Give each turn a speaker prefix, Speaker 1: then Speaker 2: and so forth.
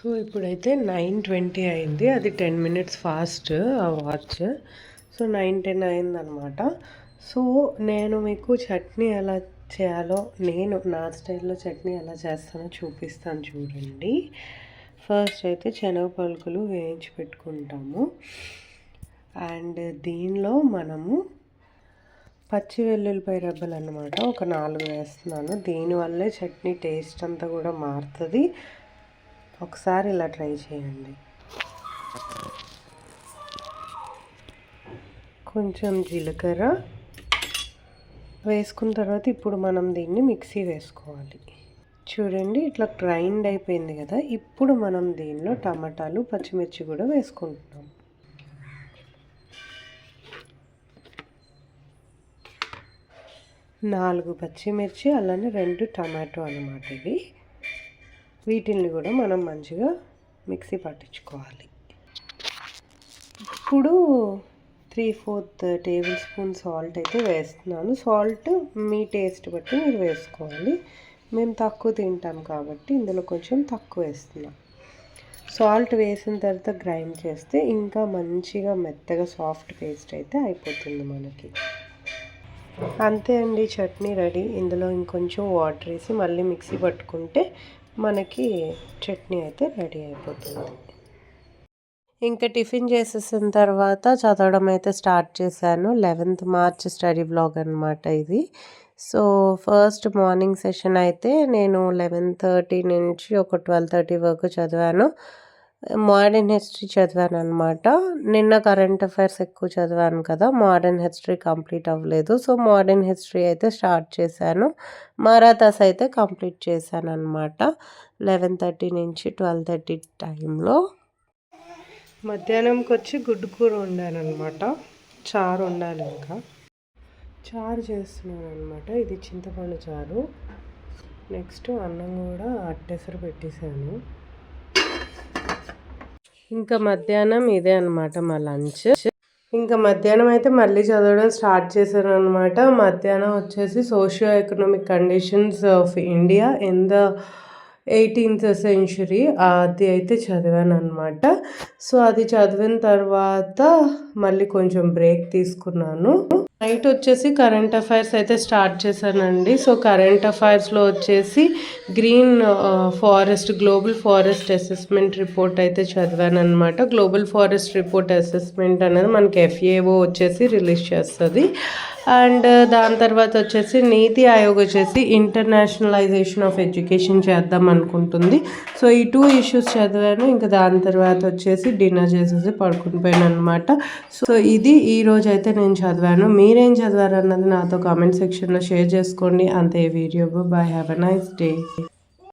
Speaker 1: So ఇప్పుడైతే 9:20 అయింది. అది 10 minutes ఫాస్ట్ ఆ వాచ్. సో 9:10 అయిందనమాట. సో నేను మీకు చట్నీ ఎలా చేయాలో, నేను నా స్టైల్లో చట్నీ ఎలా చేస్తానో చూపిస్తాను చూడండి. ఫస్ట్ అయితే శనగ పలుకులు వేయించి పెట్టుకుంటాము. అండ్ దీనిలో మనము పచ్చి వెల్లుల్లిపాయ రెబ్బలు అన్నమాట ఒక 4 వేస్తున్నాను. దీనివల్లే చట్నీ టేస్ట్ అంతా కూడా మారుతుంది. ఒకసారి ఇలా ట్రై చేయండి. కొంచెం జీలకర్ర వేసుకున్న తర్వాత ఇప్పుడు మనం దీన్ని మిక్సీ వేసుకోవాలి. చూడండి ఇట్లా గ్రైండ్ అయిపోయింది కదా. ఇప్పుడు మనం దీనిలో టమాటాలు, పచ్చిమిర్చి కూడా వేసుకుంటున్నాం. నాలుగు పచ్చిమిర్చి అలానే 2 టమాటో అన్నమాట ఇవి. వీటిని కూడా మనం మంచిగా మిక్సీ పట్టించుకోవాలి. ఇప్పుడు 3/4 టేబుల్ స్పూన్ సాల్ట్ అయితే వేస్తున్నాను. సాల్ట్ మీ టేస్ట్ బట్టి మీరు వేసుకోవాలి. మేము తక్కువ తింటాం కాబట్టి ఇందులో కొంచెం తక్కువ వేస్తున్నాం. సాల్ట్ వేసిన తర్వాత గ్రైండ్ చేస్తే ఇంకా మంచిగా మెత్తగా సాఫ్ట్ పేస్ట్ అయితే అయిపోతుంది మనకి. అంతే అండి, చట్నీ రెడీ. ఇందులో ఇంకొంచెం వాటర్ వేసి మళ్ళీ మిక్సీ పట్టుకుంటే మనకి చట్నీ అయితే రెడీ అయిపోతుంది. ఇంకా టిఫిన్ చేసేసిన తర్వాత చదవడం అయితే స్టార్ట్ చేశాను. 11th March స్టడీ బ్లాగ్ అనమాట ఇది. సో ఫస్ట్ మార్నింగ్ సెషన్ అయితే నేను 11:30 నుంచి ఒక 12:30 వరకు చదివాను. మోడర్న్ హిస్టరీ చదివాను అనమాట. నిన్న కరెంట్ అఫైర్స్ ఎక్కువ చదివాను కదా, మోడర్న్ హిస్టరీ కంప్లీట్ అవ్వలేదు. సో మోడర్న్ హిస్టరీ అయితే స్టార్ట్ చేశాను. మరాఠాస్ అయితే కంప్లీట్ చేశాను అనమాట 11:30 నుంచి 12:30 టైంలో. మధ్యాహ్నంకి వచ్చి గుడ్డు కూర వండాను అనమాట. చారు వండాలి, ఇంకా చారు చేస్తున్నాను అనమాట. ఇది చింతపండు చారు. నెక్స్ట్ అన్నం కూడా అట్టెసరు పెట్టేశాను. ఇంకా మధ్యాహ్నం ఇదే అనమాట మా లంచ్. ఇంకా మధ్యాహ్నం అయితే మళ్ళీ చదవడం స్టార్ట్ చేశాను అనమాట. మధ్యాహ్నం వచ్చేసి socio economic conditions of India in the 18th century అది అయితే చదివాను అనమాట. సో అది చదివిన తర్వాత మళ్ళీ కొంచెం బ్రేక్ తీసుకున్నాను. నైట్ వచ్చేసి కరెంట్ అఫైర్స్ అయితే స్టార్ట్ చేశానండి. సో కరెంట్ అఫైర్స్లో వచ్చేసి green forest global forest assessment report అయితే చదివాను అనమాట. గ్లోబల్ ఫారెస్ట్ రిపోర్ట్ అసెస్మెంట్ అనేది మనకి FAO వచ్చేసి రిలీజ్ చేస్తుంది. అండ్ దాని తర్వాత వచ్చేసి నీతి ఆయోగ్ వచ్చేసి ఇంటర్నేషనలైజేషన్ ఆఫ్ ఎడ్యుకేషన్ చేద్దాం అనుకుంటుంది. సో ఈ 2 issues చదివాను. ఇంకా దాని తర్వాత వచ్చేసి డిన్నర్ చేసేసి పడుకుని పోయాను అనమాట. సో ఇది ఈరోజు అయితే నేను చదివాను. మీరేం చదివారు అన్నది నాతో కామెంట్ సెక్షన్లో షేర్ చేసుకోండి. అంతే video. By, have a nice day.